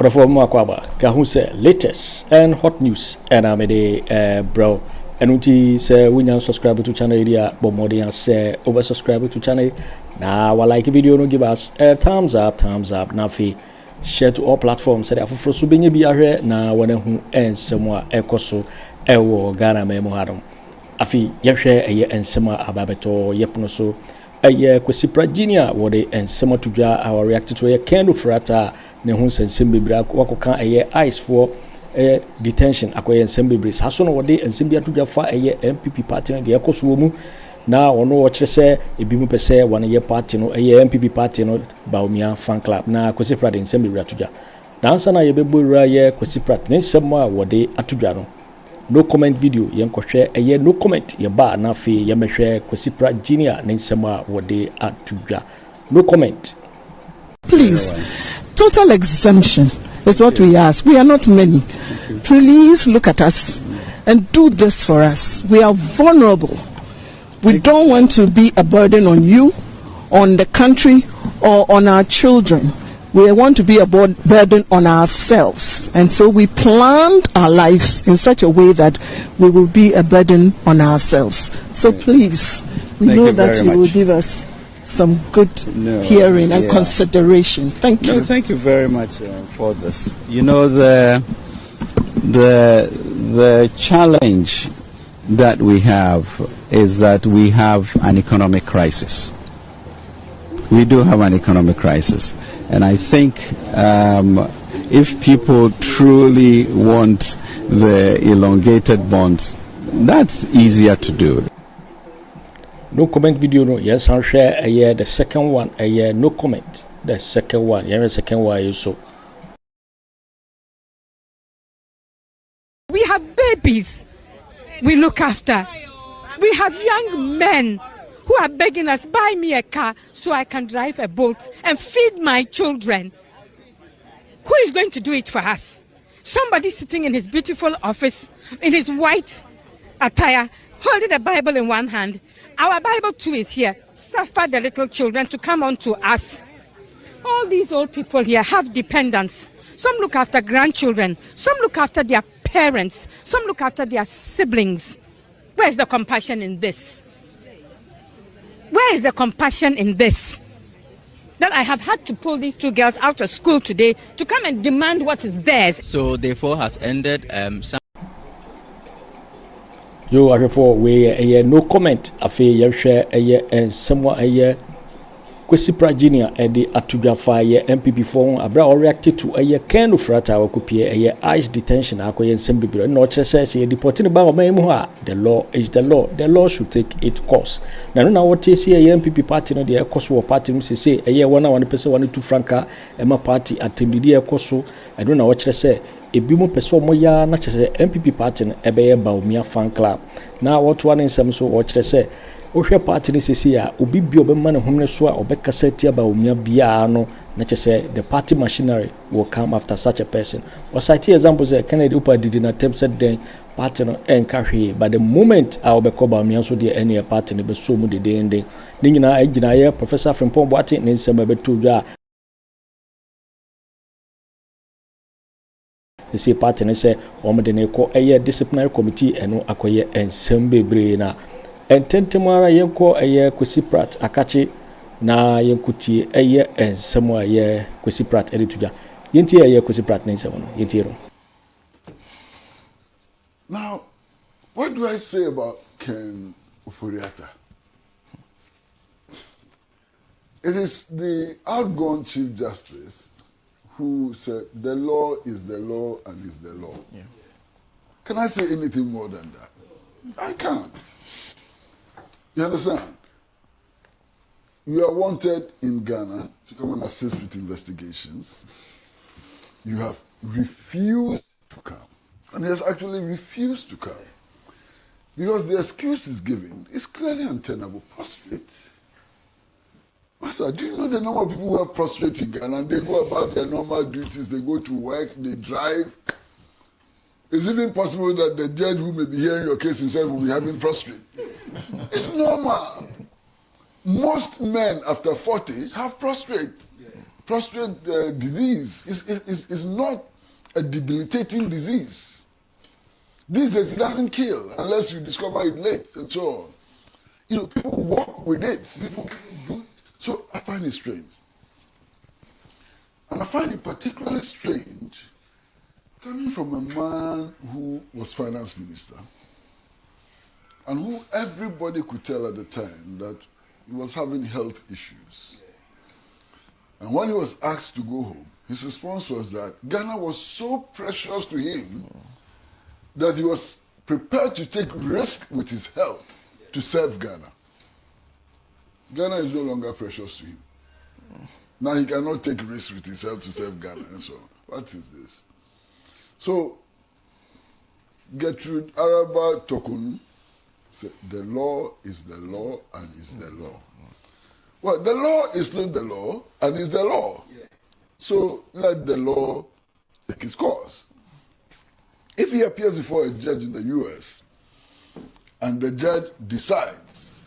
Akufo Addo kahu say latest and hot news and amede bro enuti say we can subscribe to channel area but more than say over subscribe to channel now like video no give us a thumbs up na fi share to all platforms say afoforo so benye bi ahwe na wona hu ensemo a ekoso ewo Ghana memo hadom afi yehwe eye ensemo ababeto yepno so eye kwesipra junior wode ensemo tudwa our react to eye Ken Ofori Atta ne hu sensem bebra wakoka eye ice for detention akoye ensem bebre haso no wode ensem bia tudwa fa eye NPP party de ekoso wo mu na ono wo kire se ebi mu pese wane ye party no eye NPP party no Bawumia fan club na kwesipra de ensem bebra tudwa dansa na ye bebora ye kwesipra ne ensem a wode atudwa no no comment video yenkohwe eye no comment ye ba na fe ye mehwe kwesipra junior ne ensem a wode atudwa no comment. Please, total exemption is what we ask. We are not many. Please look at us and do this for us. We are vulnerable. We don't want to be a burden on you, on the country, or on our children. We want to be a burden on ourselves. And so we planned our lives in such a way that we will be a burden on ourselves. So please, we know that you will give us some good hearing and consideration. Thank you. No, thank you very much for this. You know, the challenge that we have is that we have an economic crisis. We do have an economic crisis. And I think if people truly want the elongated bonds, that's easier to do. No comment video no yes I'll share the second one no comment the second one second one so we have babies we look after, we have young men who are begging us, buy me a car so I can drive a boat and feed my children. Who is going to do it for us? Somebody sitting in his beautiful office in his white attire, holding the Bible in one hand. Our Bible too is here. Suffer the little children to come on to us. All these old people here have dependents. Some look after grandchildren. Some look after their parents. Some look after their siblings. Where's the compassion in this? Where is the compassion in this? That I have had to pull these two girls out of school today to come and demand what is theirs. So therefore has ended Yo, I for we no comment. Afe ye share and someone kwesipra junior edi atudwa fa NPP phone abra or reacted to Ken Ofori Atta wakopie ice detention akoye nsem bibiro no kire say ye deporting ba mu ha. The law is the law should take its course na no na what say NPP party no de ekoso party mu say wona one person 1 2 franca ema party atembidi ekoso I don't know what kire say ebi mo pese omo ya na kire NPP party no ebe Bawumia fan club na what one nsem so what kire say ohwe party ni sisi ya obi bi obema ne homne so a obekasa tia Bawumia bia no na chese the party machinery will come after such a person. Or cite examples Kennedy Agyapong did in attempted then party no encourage but the moment I obeko Bawumia so the any party ne be so mu de den ni nyina agina ye Professor Frimpong Boate ne nsema beto dwa the party ne say omde ne ko disciplinary committee eno akoye ensem bebre na ententemara yenko kwesiprat akachi na yenkuti ensemo kwesiprat edituja yenti kwesiprat nensemo no yentiro. Now, what do I say about Ken Ofori Atta? It is the outgone Chief Justice who said the law is the law and is the law. Yeah. Can I say anything more than that? I can't. You understand? You are wanted in Ghana to come and assist with investigations. You have refused to come. And he has actually refused to come. Because the excuse is given is clearly untenable. Prostrate. Master, do you know the number of people who are prostrate in Ghana and they go about their normal duties, they go to work, they drive? Is it even possible that the judge who may be hearing your case himself will be having prostrate? It's normal. Most men after 40 have prostrate. prostrate disease. It's not a debilitating disease. These days, it doesn't kill unless you discover it late and so on. You know, people walk with it. People do. So I find it strange. And I find it particularly strange coming from a man who was finance minister and who everybody could tell at the time that he was having health issues. And when he was asked to go home, his response was that Ghana was so precious to him that he was prepared to take risk with his health to serve Ghana. Ghana is no longer precious to him. Now he cannot take risks with his health to serve Ghana and so on. What is this? So, Gertrude Araba Tokun said, the law is the law and is the law. Well, the law is still the law and is the law. Yeah. So, let the law take its course. If he appears before a judge in the US and the judge decides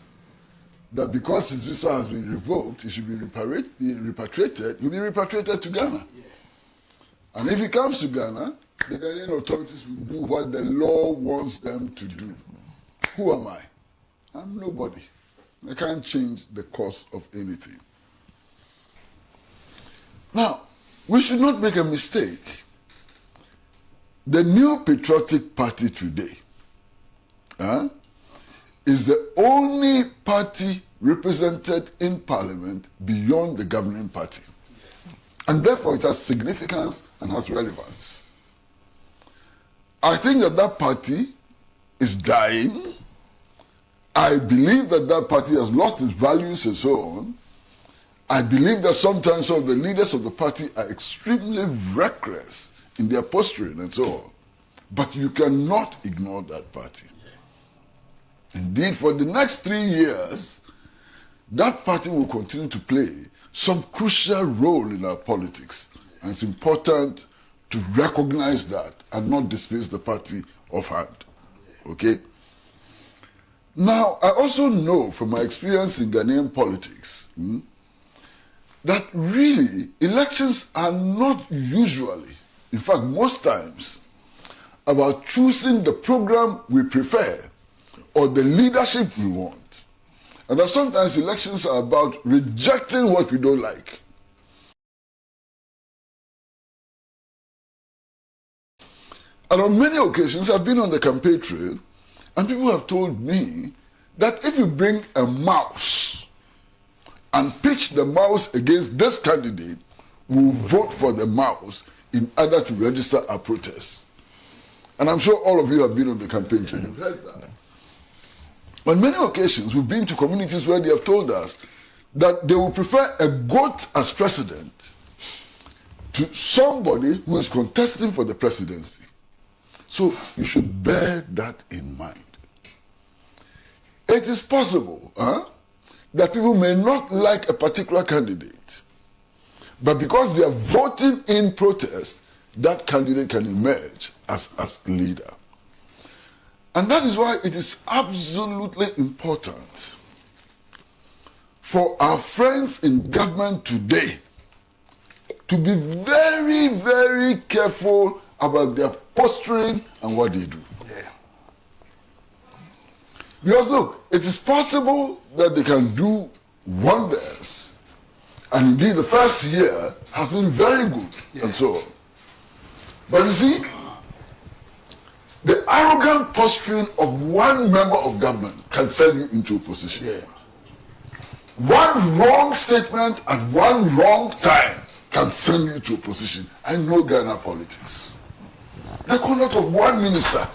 that because his visa has been revoked, he should be repatriated, he'll be repatriated to Ghana. Yeah. And if he comes to Ghana, the Ghanaian authorities will do what the law wants them to do. Who am I? I'm nobody. I can't change the course of anything. Now, we should not make a mistake. The new patriotic party today is the only party represented in parliament beyond the governing party. And therefore it has significance and has relevance. I think that that party is dying. I believe that that party has lost its values and so on. I believe that sometimes some of the leaders of the party are extremely reckless in their posturing and so on. But you cannot ignore that party. Indeed, for the next 3 years, that party will continue to play some crucial role in our politics. And it's important to recognize that and not dismiss the party offhand. Okay? Now, I also know from my experience in Ghanaian politics that really elections are not usually, in fact, most times, about choosing the program we prefer or the leadership we want. And that sometimes elections are about rejecting what we don't like. And on many occasions, I've been on the campaign trail, and people have told me that if you bring a mouse and pitch the mouse against this candidate, we'll vote for the mouse in order to register our protests. And I'm sure all of you have been on the campaign trail. You've heard that. On many occasions, we've been to communities where they have told us that they will prefer a goat as president to somebody who is contesting for the presidency. So you should bear that in mind. It is possible that people may not like a particular candidate, but because they are voting in protest, that candidate can emerge as leader. And that is why it is absolutely important for our friends in government today to be very, very careful about their posturing and what they do. Yeah. Because look, it is possible that they can do wonders. And indeed, the first year has been very good and so on. But you see, the arrogant posturing of one member of government can send you into opposition. Yeah. One wrong statement at one wrong time can send you to opposition. I know Ghana politics. The conduct of one minister,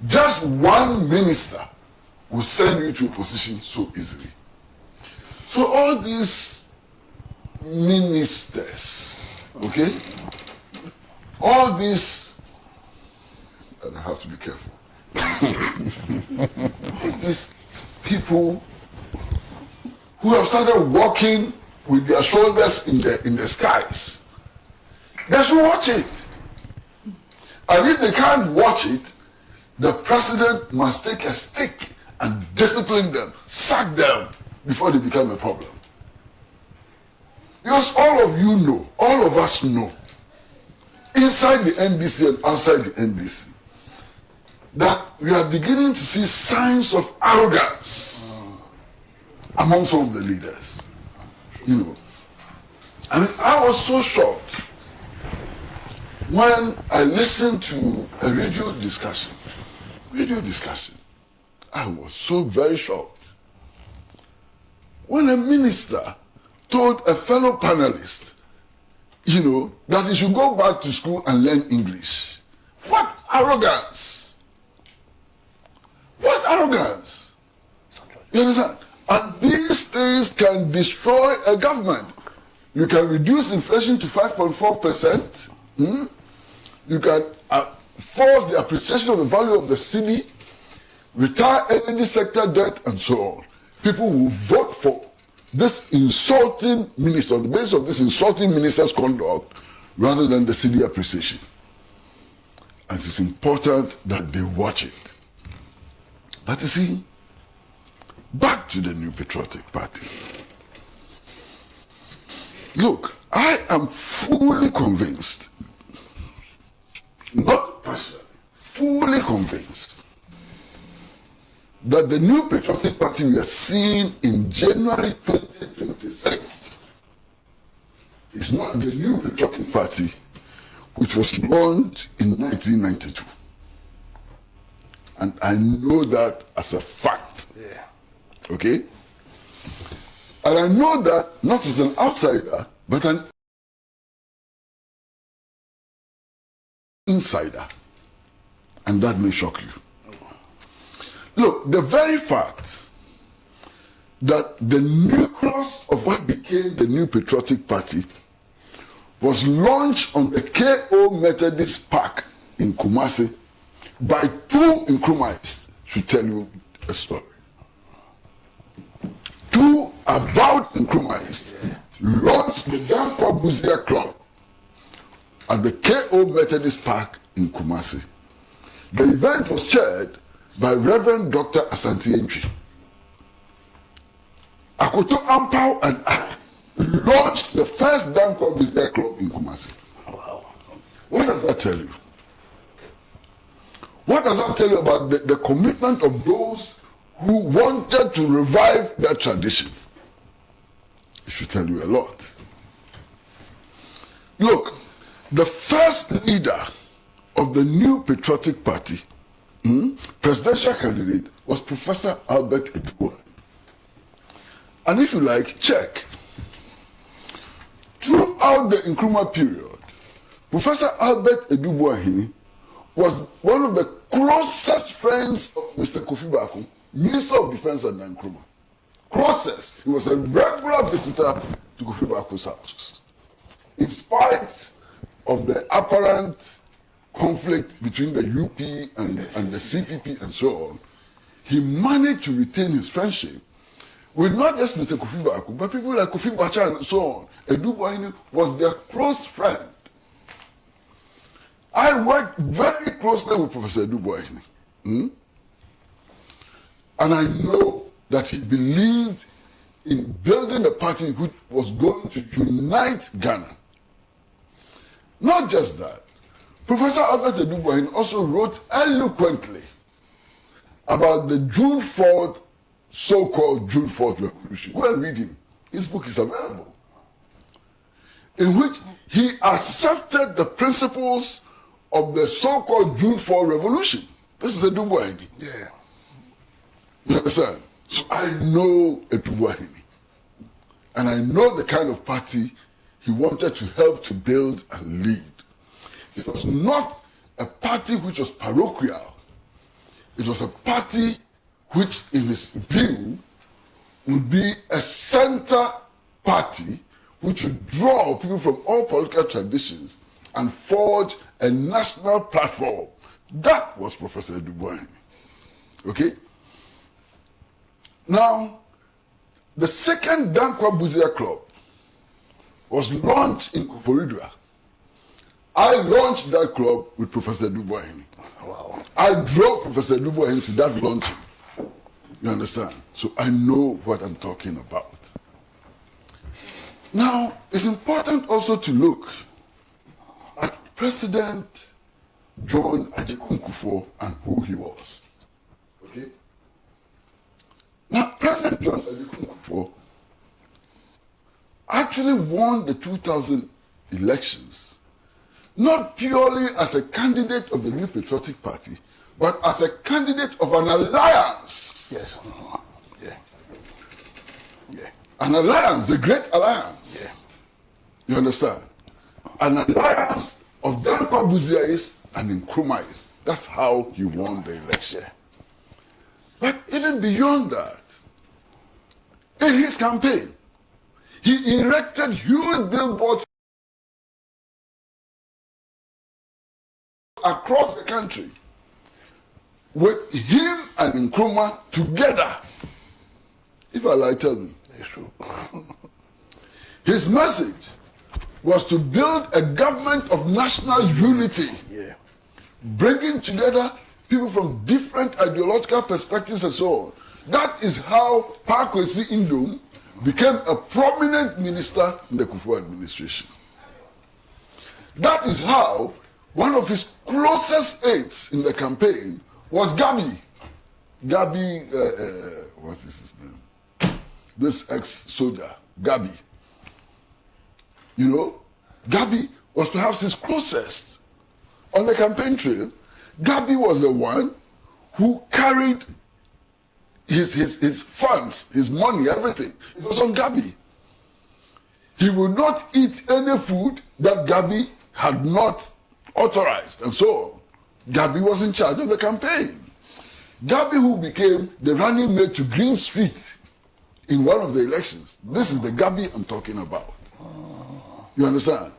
just one minister, will send you to opposition so easily. So all these ministers, okay, all these, and I have to be careful, these people who have started walking with their shoulders in the skies, they should watch it. And if they can't watch it, the president must take a stick and discipline them, sack them before they become a problem. Because all of you know, all of us know, inside the NDC and outside the NDC, that we are beginning to see signs of arrogance among some of the leaders. You know, I mean, I was so shocked when I listened to a radio discussion. I was so very shocked when a minister told a fellow panelist, you know, that he should go back to school and learn English. What arrogance! What arrogance! You understand? And these things can destroy a government. You can reduce inflation to 5.4%. You can force the appreciation of the value of the cedi, retire energy sector debt, and so on. People will vote for this insulting minister, on the basis of this insulting minister's conduct, rather than the cedi appreciation. And it's important that they watch it. But you see, back to the New Patriotic Party. Look, I am fully convinced, not partially, fully convinced, that the New Patriotic Party we are seeing in January 2026 is not the New Patriotic Party which was launched in 1992. And I know that as a fact. Yeah. Okay? And I know that not as an outsider, but an insider. And that may shock you. Look, the very fact that the nucleus of what became the New Patriotic Party was launched on the KO Methodist Park in Kumasi by two Nkrumahs should tell you a story. Two avowed Nkrumahs launched the Darko Club at the KO Methodist Park in Kumasi. The event was chaired by Reverend Dr. Asante Bediatuo. Akoto Ampao and I launched the first Darko Club in Kumasi. Wow. What does that tell you? What does that tell you about the commitment of those who wanted to revive that tradition? It should tell you a lot. Look, the first leader of the New Patriotic Party, presidential candidate, was Professor Albert Edward. And if you like, check. Throughout the Nkrumah period, Professor Albert Edward was one of the closest friends of Mr. Kofi Bakum, Minister of Defense at Nkrumah. Closest. He was a regular visitor to Kofi Bakum's house. In spite of the apparent conflict between the UP and the CPP and so on, he managed to retain his friendship with not just Mr. Kofi Bakum, but people like Kofi Bacha and so on. Edward was their close friend. I worked very closely with Professor Edward. And I know that he believed in building a party which was going to unite Ghana. Not just that. Professor Albert Edward also wrote eloquently about the June 4th, so-called June 4th revolution. Go and read him. His book is available. In which he accepted the principles of the so-called June 4 revolution. This is Edward. Yeah. You understand? So I know Edward. And I know the kind of party he wanted to help to build and lead. It was not a party which was parochial. It was a party which, in his view, would be a center party which would draw people from all political traditions and forge a national platform. That was Professor Edward. Okay? Now, the second Dankwa Club was launched in Koforidua. I launched that club with Professor Edward. Wow. I drove Professor Edward to that launching. You understand? So I know what I'm talking about. Now, it's important also to look at President John Agyapong and who he was. Okay? Now, President John Agyapong actually won the 2000 elections, not purely as a candidate of the New Patriotic Party, but as a candidate of an alliance. Yes. Yeah. Yeah. An alliance, the Great Alliance. Yeah. You understand? An alliance of Darko and Nkrumahs. That's how he won the election. Yeah. But even beyond that, in his campaign, he erected huge billboards across the country with him and Nkrumah together. If I lie, tell me. It's true. His message was to build a government of national unity, Yeah. bringing together people from different ideological perspectives and so on. That is how Kwesi Indom became a prominent minister in the Akufo administration. That is how one of his closest aides in the campaign was Gabby. Gabby, what is his name? This ex-soldier, Gabby. You know, Gabby was perhaps his closest. On the campaign trail, Gabby was the one who carried his funds, his money, everything. It was on Gabby. He would not eat any food that Gabby had not authorized, and so on. Gabby was in charge of the campaign. Gabby, who became the running mate to Green Street in one of the elections. This is the Gabby I'm talking about. You understand?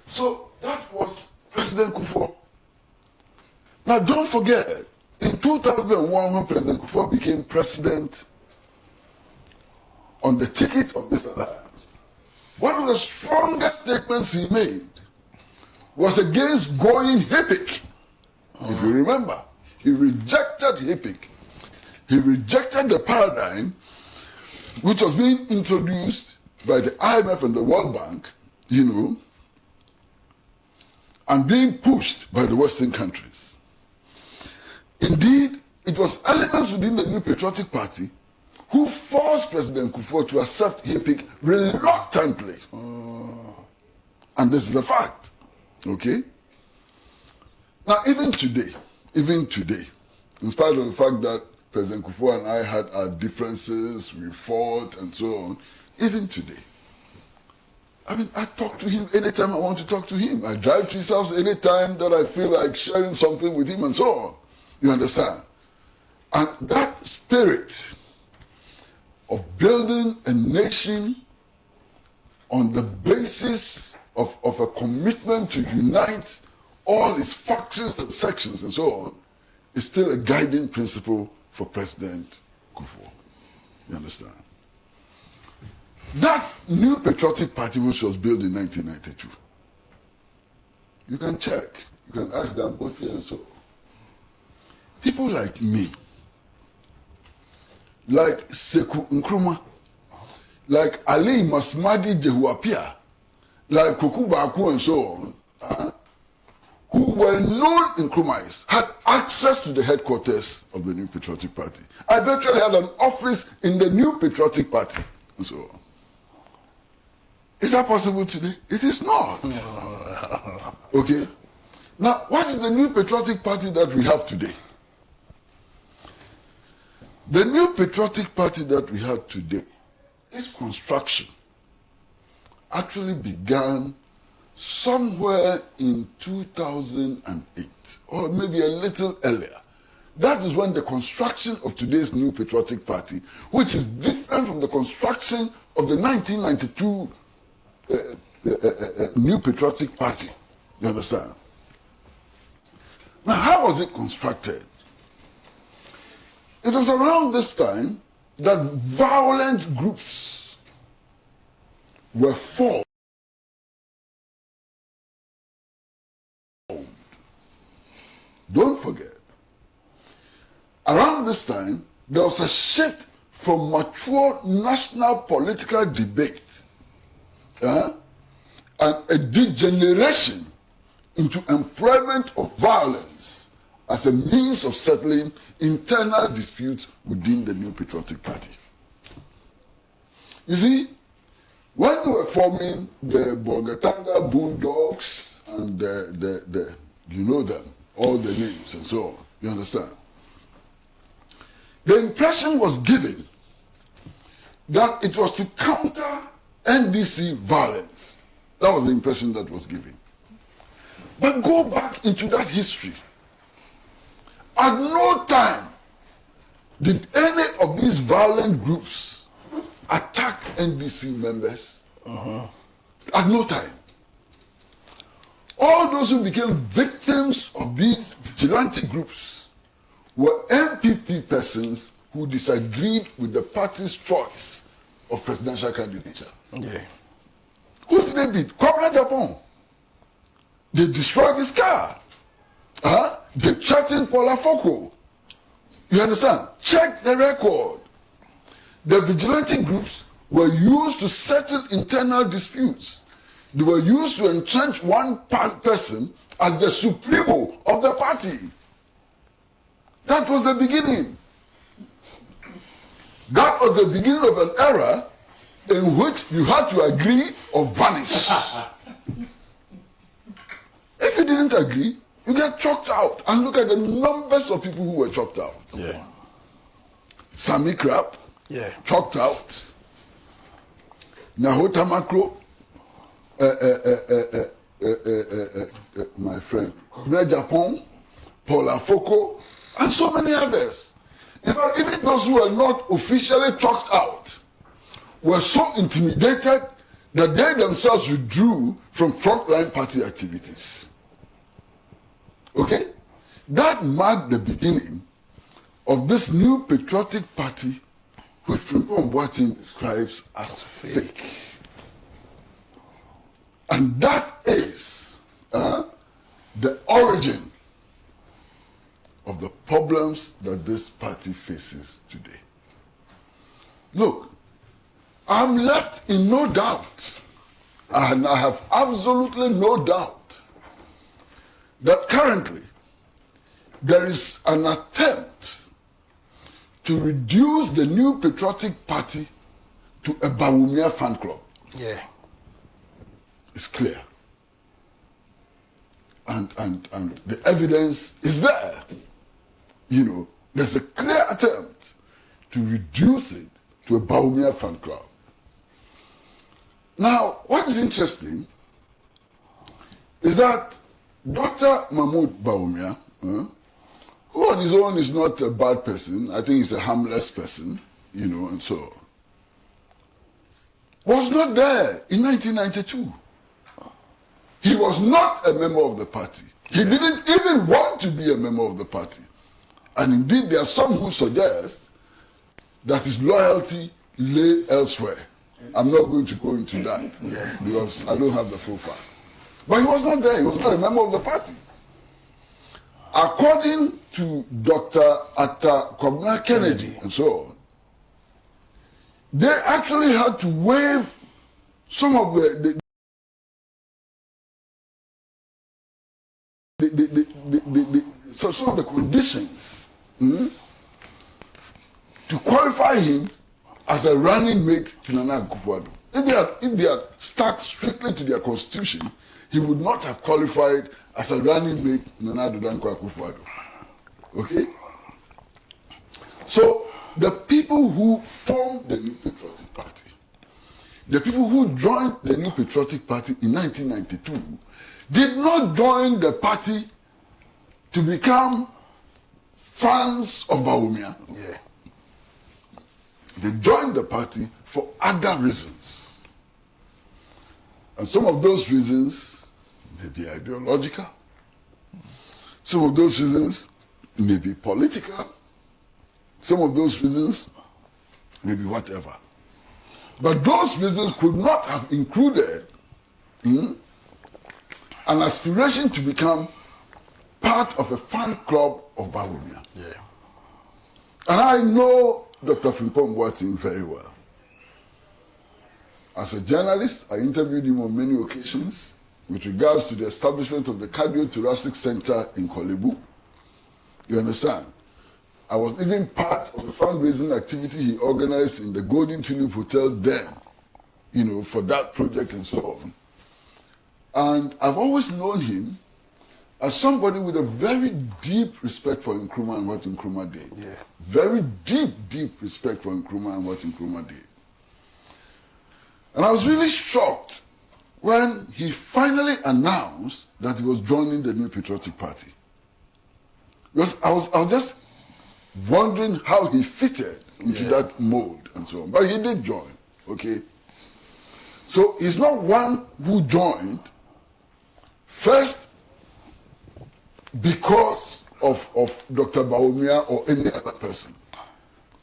So that was President Akufo. Now don't forget, in 2001, when President Akufo became president on the ticket of this alliance, one of the strongest statements he made was against going HIPIC. If you remember, he rejected HIPIC. He rejected the paradigm which was being introduced by the IMF and the World Bank, you know, and being pushed by the Western countries. Indeed, it was elements within the New Patriotic Party who forced President Akufo to accept HIPIC reluctantly. And this is a fact. Okay? Now, even today, in spite of the fact that President Akufo and I had our differences, we fought and so on, even today, I mean, I talk to him anytime I want to talk to him. I drive to his house anytime that I feel like sharing something with him and so on. You understand? And that spirit of building a nation on the basis of a commitment to unite all its factions and sections and so on is still a guiding principle for President Akufo. You understand? That New Patriotic Party which was built in 1992, you can check, you can ask Dampare and so on. People like me, like Seku Nkrumah, like Ali Masmadi Jehuapia, like Kweku Baku and so on, who were known Nkrumahs, had access to the headquarters of the New Patriotic Party. I virtually had an office in the New Patriotic Party and so on. Is that possible today? It is not. Okay? Now, what is the New Patriotic Party that we have today? The New Patriotic Party that we have today, its construction actually began somewhere in 2008, or maybe a little earlier. That is when the construction of today's New Patriotic Party, which is different from the construction of the 1992 New Patriotic Party. You understand? Now, how was it constructed? It was around this time that violent groups were formed. Don't forget, around this time, there was a shift from mature national political debate and a degeneration into employment of violence as a means of settling internal disputes within the New Patriotic Party. You see, when they were forming the Bolgatanga Bulldogs and the you know them, all the names and so on, you understand? The impression was given that it was to counter NDC violence. That was the impression that was given. But go back into that history. At no time did any of these violent groups attack NDC members. At no time. All those who became victims of these vigilante groups were NPP persons who disagreed with the party's choice of presidential candidature. Yeah. Who did they beat? Kwabena Agyapong. They destroyed his car. They threatened Paula Foko. You understand? Check the record. The vigilante groups were used to settle internal disputes. They were used to entrench one person as the supremo of the party. That was the beginning. That was the beginning of an era in which you had to agree or vanish. If you didn't agree, you get chalked out. And look at the numbers of people who were chalked out. Yeah. Sammy Crap, Yeah. chalked out. Nahota Makro, my friend, Kwabena Agyapong, Paula Foko, and so many others. In fact, even those who were not officially chalked out were so intimidated that they themselves withdrew from frontline party activities. Okay? That marked the beginning of this new patriotic party which Frimpong Boakye describes as fake. And that is the origin of the problems that this party faces today. Look, I'm left in no doubt, and I have absolutely no doubt, that currently there is an attempt to reduce the New Patriotic Party to a Bawumia fan club. Yeah. It's clear. And the evidence is there. You know, there's a clear attempt to reduce it to a Bawumia fan club. Now, what is interesting is that Dr. Mahamadu Bawumia, who on his own is not a bad person, I think he's a harmless person, you know, and so, was not there in 1992. He was not a member of the party. He didn't even want to be a member of the party. And indeed, there are some who suggest that his loyalty lay elsewhere. I'm not going to go into that because I don't have the full facts. But he was not there. He was not a member of the party. According to Dr. Atta, Kennedy, and so on, they actually had to waive some of some of the conditions to qualify him as a running mate to Nana Akufo Addo. If they had stuck strictly to their constitution, he would not have qualified as a running mate to Nana Akufo Addo. Okay? So, the people who formed the New Patriotic Party, the people who joined the New Patriotic Party in 1992, did not join the party to become fans of Bawumia. Yeah. They joined the party for other reasons. And some of those reasons may be ideological. Some of those reasons may be political. Some of those reasons may be whatever. But those reasons could not have included an aspiration to become part of a fan club of Bawumia. Yeah. And I know Dr. Frimpong Boateng very well. As a journalist, I interviewed him on many occasions with regards to the establishment of the Cardiothoracic Center in Kolebu. You understand? I was even part of the fundraising activity he organized in the Golden Tulip Hotel then, for that project and so on. And I've always known him as somebody with a very deep respect for Nkrumah and what Nkrumah did. Yeah. Very deep respect for Nkrumah and what Nkrumah did. And I was really shocked when he finally announced that he was joining the New Patriotic Party. Because I was just wondering how he fitted into that mold and so on. But he did join, okay? So he's not one who joined first because of Dr. Bawumia or any other person.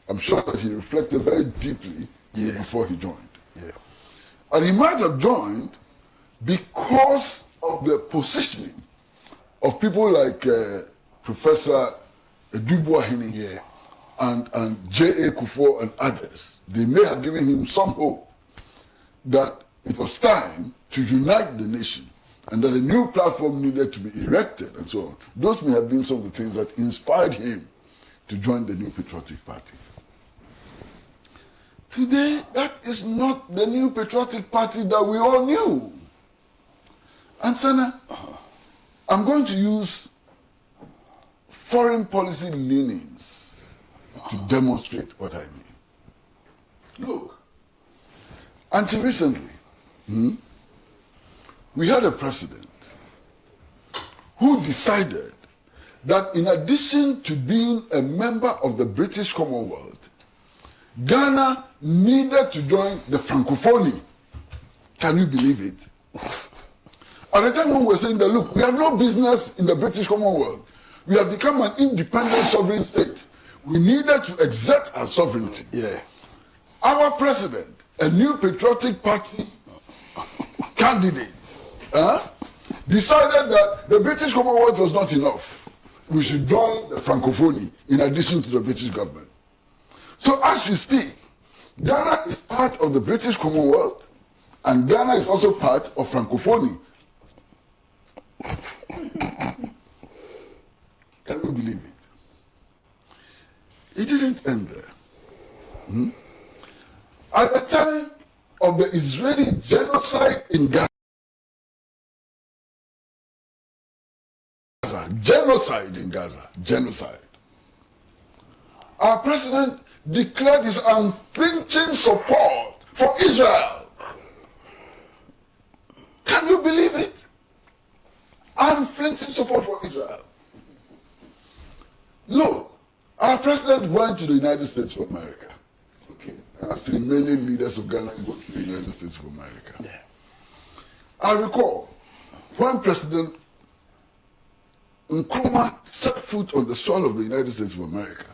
I'm sure that he reflected very deeply before he joined. Yeah. And he might have joined because of the positioning of people like Professor Dubois and J.A. Kufuor and others. They may have given him some hope that it was time to unite the nation and that a new platform needed to be erected and so on. Those may have been some of the things that inspired him to join the New Patriotic Party. Today, that is not the New Patriotic Party that we all knew. And Sana, I'm going to use foreign policy leanings to demonstrate what I mean. Look, until recently, we had a president who decided that in addition to being a member of the British Commonwealth, Ghana needed to join the Francophonie. Can you believe it? At the time when we were saying that, look, we have no business in the British Commonwealth. We have become an independent sovereign state. We needed to exert our sovereignty. Yeah. Our president, a New Patriotic Party candidate, decided that the British Commonwealth was not enough. We should join the Francophonie in addition to the British government. So as we speak, Ghana is part of the British Commonwealth and Ghana is also part of Francophonie. Can you believe it? It didn't end there. At the time of the Israeli genocide in Gaza, genocide, our president declared his unflinching support for Israel. Can you believe it? Unflinching support for Israel. Look, our president went to the United States of America. Okay. And I've seen many leaders of Ghana go to the United States of America. Yeah. I recall when President Nkrumah set foot on the soil of the United States of America,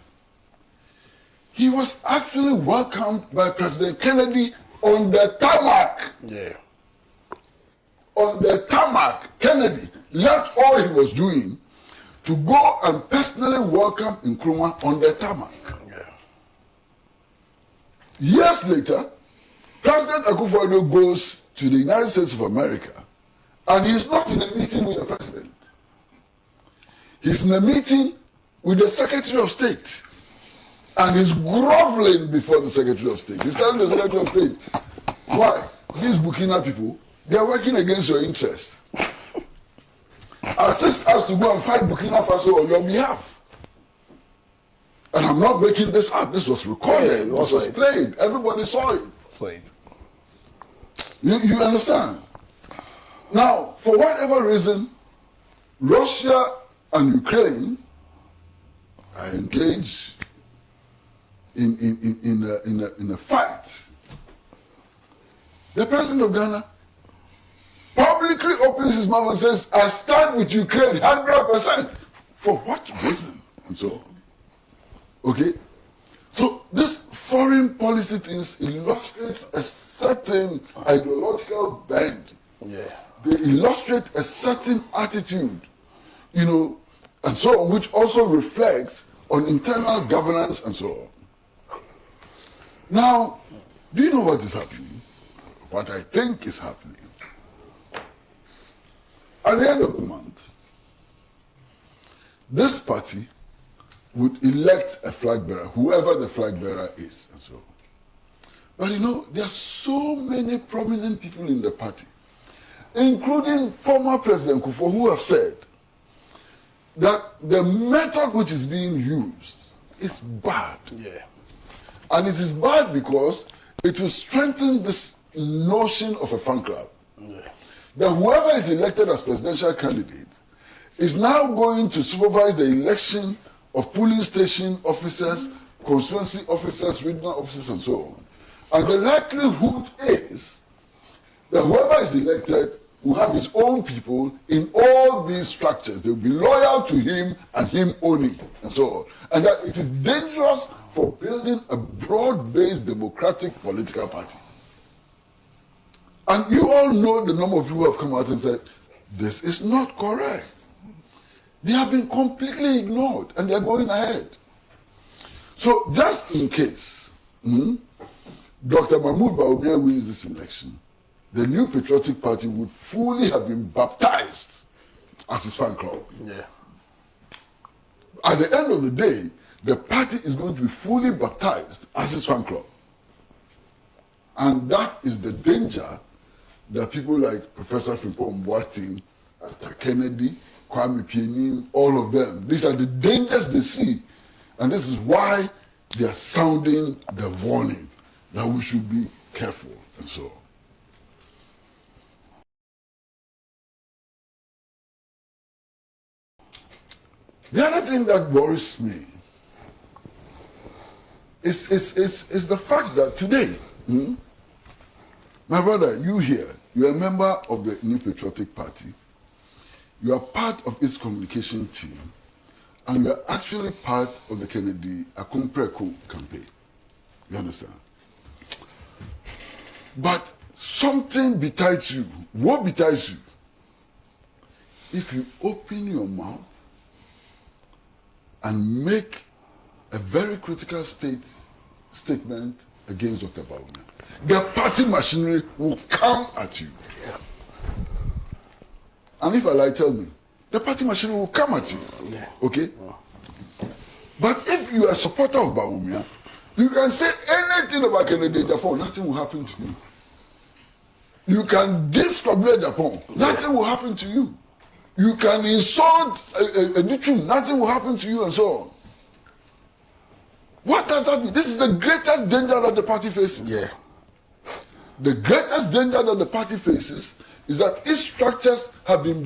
he was actually welcomed by President Kennedy on the tarmac. Yeah. On the tarmac, Kennedy left all he was doing to go and personally welcome Nkrumah on the tarmac. Yeah. Years later, President Akufo Addo goes to the United States of America and he's not in a meeting with the president. He's in a meeting with the Secretary of State. And he's groveling before the Secretary of State. He's telling the Secretary of State, why? These Burkina people, they are working against your interests. Assist us to go and fight Burkina Faso on your behalf. And I'm not making this up. This was recorded. This was played. Everybody saw it. Played. You understand? Now, for whatever reason, Russia and Ukraine are engaged in a fight. The president of Ghana publicly opens his mouth and says, I stand with Ukraine 100%. For what reason? And so on. Okay? So this foreign policy things illustrates a certain ideological bend. Yeah. They illustrate a certain attitude, and so on, which also reflects on internal governance and so on. Now, do you know what is happening? What I think is happening. At the end of the month, this party would elect a flag bearer, whoever the flag bearer is, and so on. But you know, there are so many prominent people in the party, including former President Akufo, who have said that the method which is being used is bad. Yeah. And it is bad because it will strengthen this notion of a fan club. Yeah. That whoever is elected as presidential candidate is now going to supervise the election of polling station officers, constituency officers, regional officers, and so on. And the likelihood is that whoever is elected will have his own people in all these structures. They will be loyal to him and him only, and so on. And that it is dangerous for building a broad-based democratic political party. And you all know the number of people who have come out and said, this is not correct. They have been completely ignored and they are going ahead. So just in case Dr. Mahamadu Bawumia wins this election, the New Patriotic Party would fully have been baptized as his fan club. Yeah. At the end of the day, the party is going to be fully baptized as his fan club. And that is the danger that people like Professor Frimpong Boateng, Kennedy, Kwame Pianin, all of them, these are the dangers they see. And this is why they are sounding the warning that we should be careful and so on. The other thing that worries me is the fact that today, my brother, you here, you're a member of the New Patriotic Party, you are part of its communication team, and you are actually part of the Kennedy Agyapong campaign. You understand? But something betides you. What betides you? If you open your mouth and make a very critical statement against Dr. Bawumia, the party machinery will come at you. Yeah. And if I lie, tell me, the party machinery will come at you. Yeah. Okay? But if you are a supporter of Bawumia, you can say anything about Kennedy Agyapong, nothing will happen to you. You can diss Kwabena Agyapong, nothing will happen to you. You can insult a Duchu, nothing will happen to you, and so on. What does that mean? This is the greatest danger that the party faces. Yeah. The greatest danger that the party faces is that its structures have been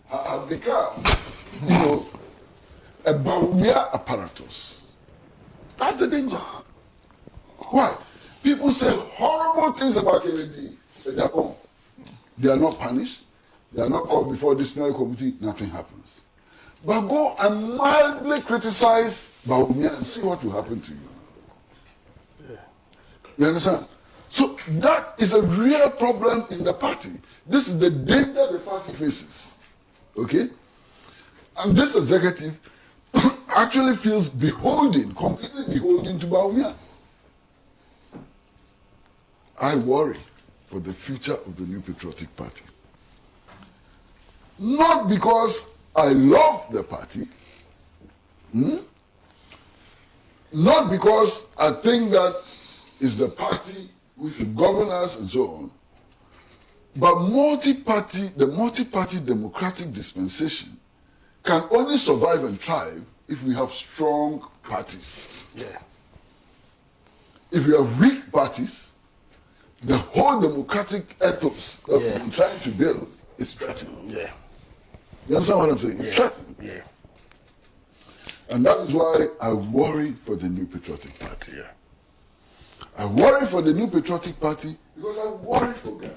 have become, a Bawumia apparatus. That's the danger. Why? People say horrible things about Kennedy Agyapong. They are not punished. They are not called before the disciplinary committee. Nothing happens. But go and mildly criticize Bawumia and see what will happen to you. Yeah. You understand? So that is a real problem in the party. This is the danger the party faces. Okay? And this executive actually feels beholden, completely beholden to Bawumia. I worry for the future of the New Patriotic Party. Not because I love the party, not because I think that is the party who should govern us and so on, but the multi-party democratic dispensation can only survive and thrive if we have strong parties. Yeah. If we have weak parties, the whole democratic ethos that we've been trying to build is threatened. Yeah. You understand what I'm saying? It's threatened. Yeah. And that is why I worry for the New Patriotic Party. Yeah. I worry for the New Patriotic Party because I worry for Ghana.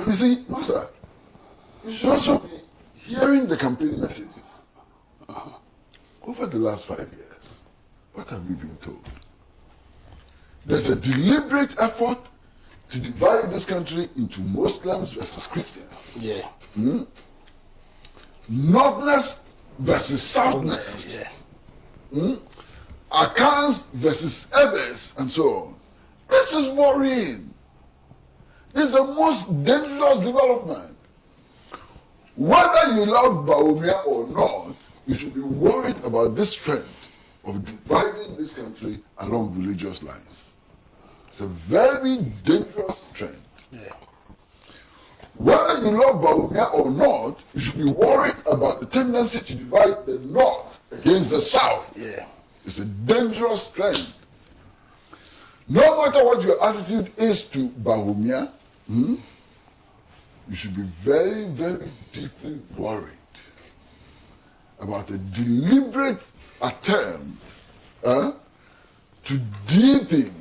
You see, Master, you should also be hearing the campaign messages. Over the last 5 years, what have we been told? There's a deliberate effort to divide this country into Muslims versus Christians. Yeah. Northerners versus Southerners. Yeah. accounts versus others, and so on. This is worrying. This is the most dangerous development. Whether you love Bawumia or not, you should be worried about this trend of dividing this country along religious lines. It's a very dangerous trend. Yeah. Whether you love Bawumia or not, you should be worried about the tendency to divide the North against the South. Yeah. It's a dangerous trend. No matter what your attitude is to Bawumia, you should be very, very deeply worried about a deliberate attempt to deepen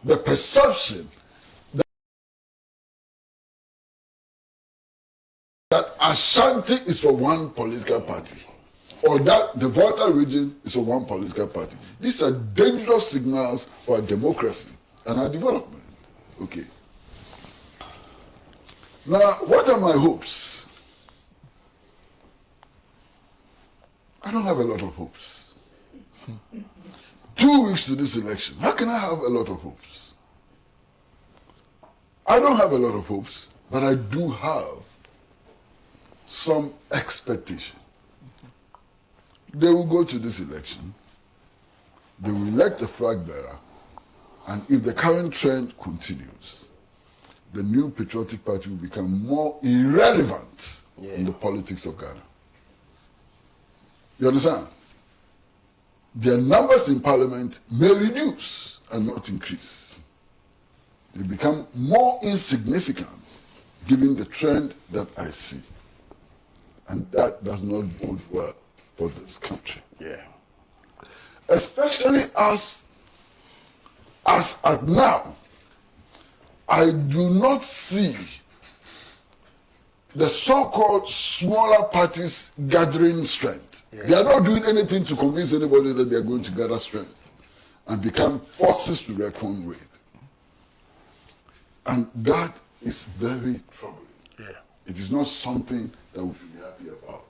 the perception that Ashanti is for one political party, or that the Volta region is for one political party. These are dangerous signals for our democracy and our development. Okay. Now, what are my hopes? I don't have a lot of hopes. 2 weeks to this election, how can I have a lot of hopes? I don't have a lot of hopes, but I do have some expectation. They will go to this election, they will elect a flag bearer, and if the current trend continues, the new patriotic party will become more irrelevant in the politics of Ghana. You understand? Their numbers in parliament may reduce and not increase. They become more insignificant given the trend that I see. And that does not bode well for this country. Yeah. Especially as at now, I do not see the so-called smaller parties gathering strength. Yeah. They are not doing anything to convince anybody that they are going to gather strength and become forces to reckon with. And that is very troubling. Yeah. It is not something that we should be happy about.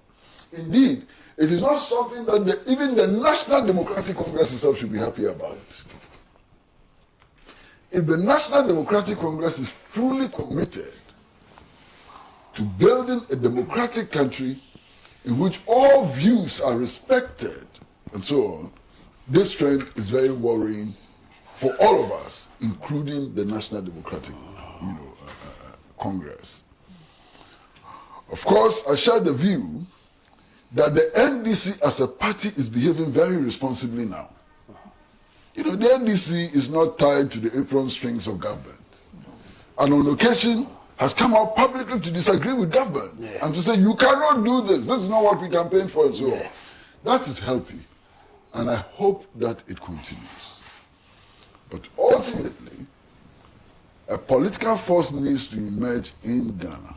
Indeed, it is not something that even the National Democratic Congress itself should be happy about. If the National Democratic Congress is truly committed to building a democratic country in which all views are respected and so on, this trend is very worrying for all of us, including the National Democratic Congress. Of course, I share the view that the NDC as a party is behaving very responsibly now. You know, the NDC is not tied to the apron strings of government. And on occasion has come out publicly to disagree with government and to say, you cannot do this. This is not what we campaign for and so on. That is healthy. And I hope that it continues. But ultimately, a political force needs to emerge in Ghana,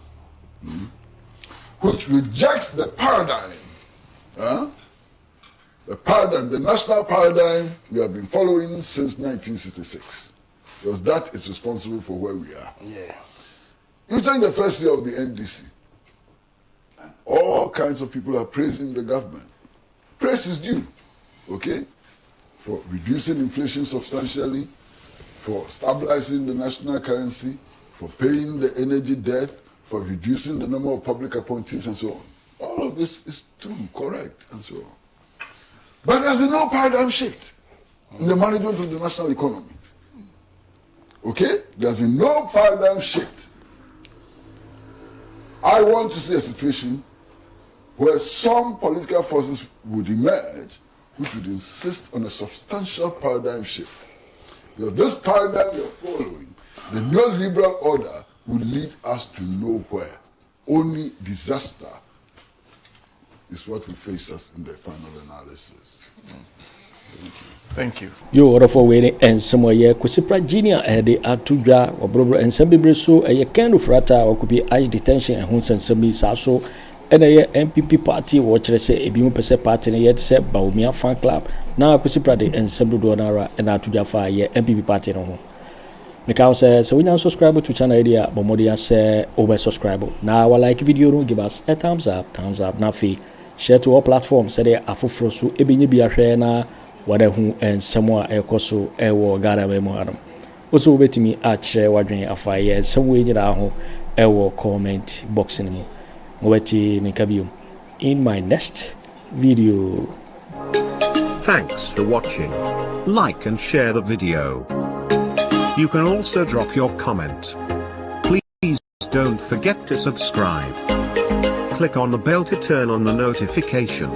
which rejects the paradigm, the national paradigm we have been following since 1966. Because that is responsible for where we are. Yeah. You take the first year of the NDC, and all kinds of people are praising the government. Praise is due, okay? For reducing inflation substantially, for stabilizing the national currency, for paying the energy debt, for reducing the number of public appointees and so on. All of this is true, correct, and so on. But there's been no paradigm shift in the management of the national economy. Okay? There's been no paradigm shift. I want to see a situation where some political forces would emerge which would insist on a substantial paradigm shift. Because this paradigm we are following, the neoliberal order, will lead us to nowhere. Only disaster is what will face us in the final analysis. Thank you. Yo, order for waiting and somewhere here, Kusipra Junior, the Atuja, or Brother and some people so a Ken Ofori Atta, or could be ice detention and Hunts and Sammy Sasso, and a NPP party, watch say a beam percent party, and yet said Bawumia fan club. Now Kusipra and some Donara and Atuja fire NPP party no home. Mikao says, so we now subscribe to channel idea, but Modia say over subscribe. Now, I like video, give us a thumbs up, nafi. Share to all platforms, say Ato Forson, Ebini Biashena. wada hu ensɛm a ɛkɔ so ɛwɔ Ghana mu hanom also wobɛtumi akyerɛ wadwen afaeɛ nsɛm wei nyinaa ho ɛwɔ comment box no mu mobɛti ne nka bio in my next video. Thanks for watching. Like and share the video. You can also drop your comment. Please don't forget to subscribe. Click on the bell to turn on the notification.